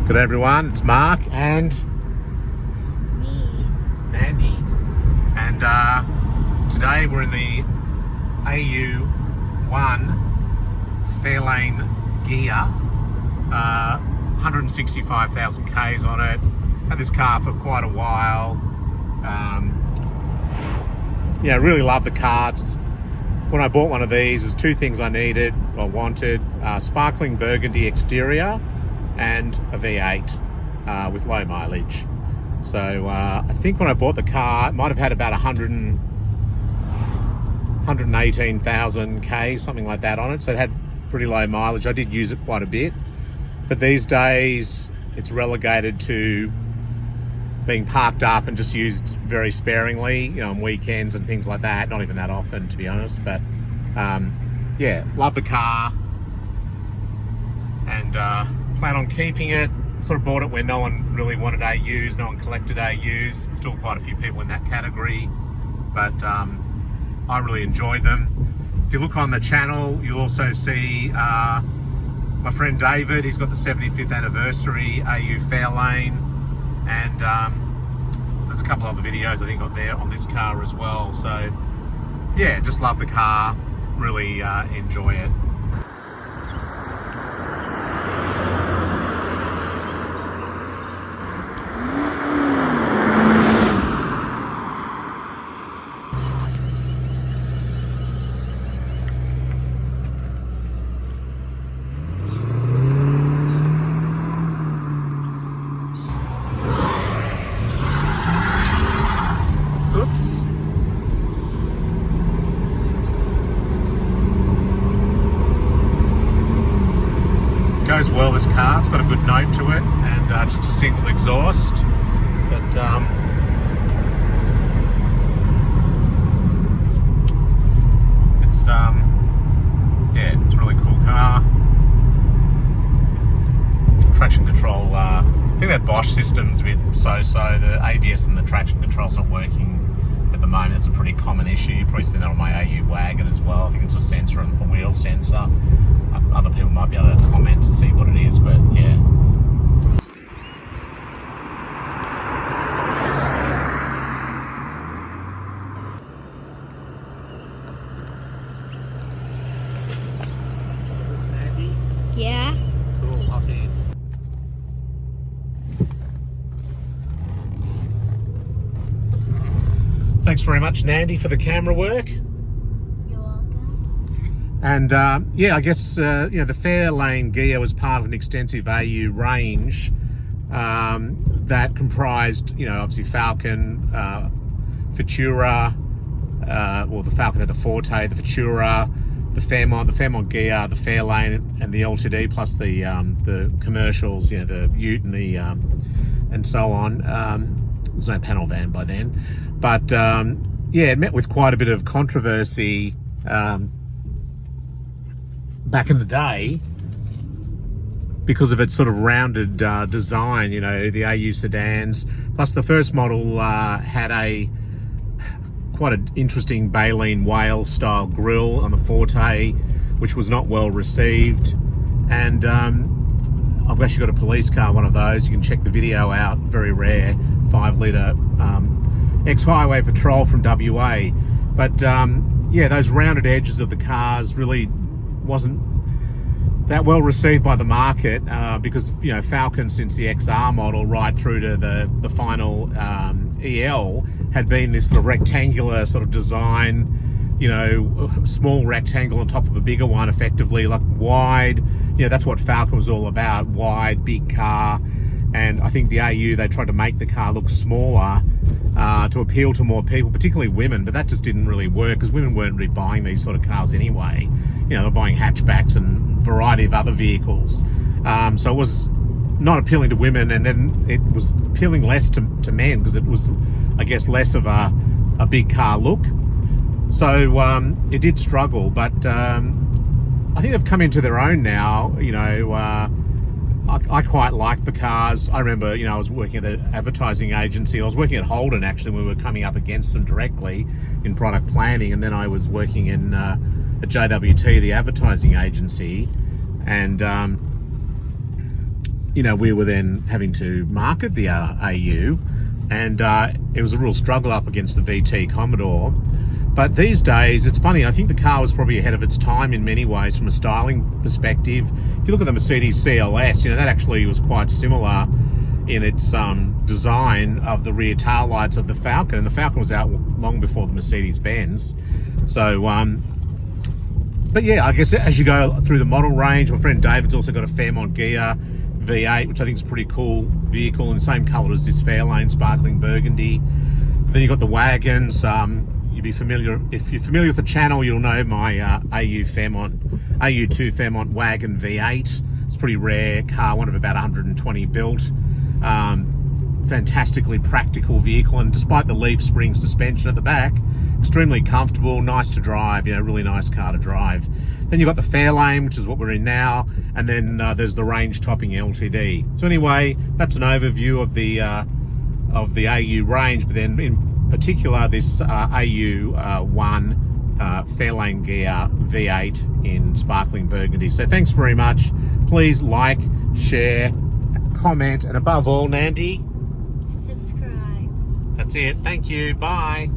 Good day everyone, it's Mark and me, Mandy, and today we're in the AU1 Fairlane Ghia, 165,000 Ks on it. Had this car for quite a while. Yeah, really love the car. When I bought one of these, there's two things I wanted: sparkling Burgundy exterior and a V8 with low mileage. So I think when I bought the car, it might have had about 118,000 K, something like that on it. So it had pretty low mileage. I did use it quite a bit, but these days it's relegated to being parked up and just used very sparingly, you know, on weekends and things like that. Not even that often, to be honest. But yeah, love the car and plan on keeping it. Sort of bought it where no one really wanted AUs, no one collected AUs. Still quite a few people in that category, but I really enjoy them. If you look on the channel, you'll also see my friend David. He's got the 75th anniversary AU Fairlane, and there's a couple other videos I think got there on this car as well. So yeah, just love the car, really enjoy it. Oops. Goes well, this car. It's got a good note to it, and just a single exhaust. But it's yeah, it's a really cool car. Traction control. I think that Bosch system's a bit so-so. The ABS and the traction control's not working at the moment. It's a pretty common issue. You've probably seen that on my AU wagon as well. I think it's a sensor and a wheel sensor. Other people might be able to comment to see what it is, but yeah. yeah. Cool, hop in. Thanks very much, Nandy, for the camera work. You're welcome. And yeah, I guess you know, the Fairlane Ghia was part of an extensive AU range that comprised, you know, obviously Falcon, Futura, well, the Falcon had the Forte, the Futura, the Fairmont Ghia, the Fairlane, and the LTD, plus the commercials, you know, the Ute and the and so on. There's no panel van by then, but yeah, it met with quite a bit of controversy back in the day because of its sort of rounded design, you know, the AU sedans. Plus the first model had quite an interesting baleen whale style grille on the Forte, which was not well received. And I've actually got a police car, one of those. You can check the video out, very rare, 5-litre ex-highway patrol from WA. But yeah, those rounded edges of the cars really wasn't that well received by the market because, you know, Falcon, since the XR model right through to the final EL, had been this sort of rectangular sort of design, you know, small rectangle on top of a bigger one, effectively, like wide. You know, that's what Falcon was all about, wide, big car. And I think the AU, they tried to make the car look smaller to appeal to more people, particularly women, but that just didn't really work because women weren't really buying these sort of cars anyway. You know, they're buying hatchbacks and a variety of other vehicles. So it was not appealing to women, and then it was appealing less to men because it was, I guess, less of a big car look. So it did struggle, but I think they've come into their own now. You know, I quite like the cars. I remember, you know, I was working at an advertising agency. I was working at Holden, actually, when we were coming up against them directly in product planning, and then I was working in at JWT, the advertising agency, and you know, we were then having to market the AU, and it was a real struggle up against the VT Commodore. But these days, it's funny, I think the car was probably ahead of its time in many ways from a styling perspective. If you look at the Mercedes CLS, you know, that actually was quite similar in its design of the rear tail lights of the Falcon, and the Falcon was out long before the Mercedes-Benz. So, but yeah, I guess as you go through the model range, my friend David's also got a Fairlane Ghia V8, which I think is a pretty cool vehicle, in the same colour as this Fairlane sparkling burgundy. Then you've got the wagons. You'd be familiar, if you're familiar with the channel, you'll know my AU2 Fairmont wagon V8. It's a pretty rare car, one of about 120 built. Fantastically practical vehicle, and despite the leaf spring suspension at the back, extremely comfortable, nice to drive, you know, really nice car to drive. Then you've got the Fairlane, which is what we're in now, and then there's the range topping LTD. So anyway, that's an overview of the AU range, but then in particular this AU1 Fairlane Ghia V8 in sparkling burgundy. So thanks very much. Please like, share, comment, and above all, Nandi, Subscribe. that's it. Thank you. Bye.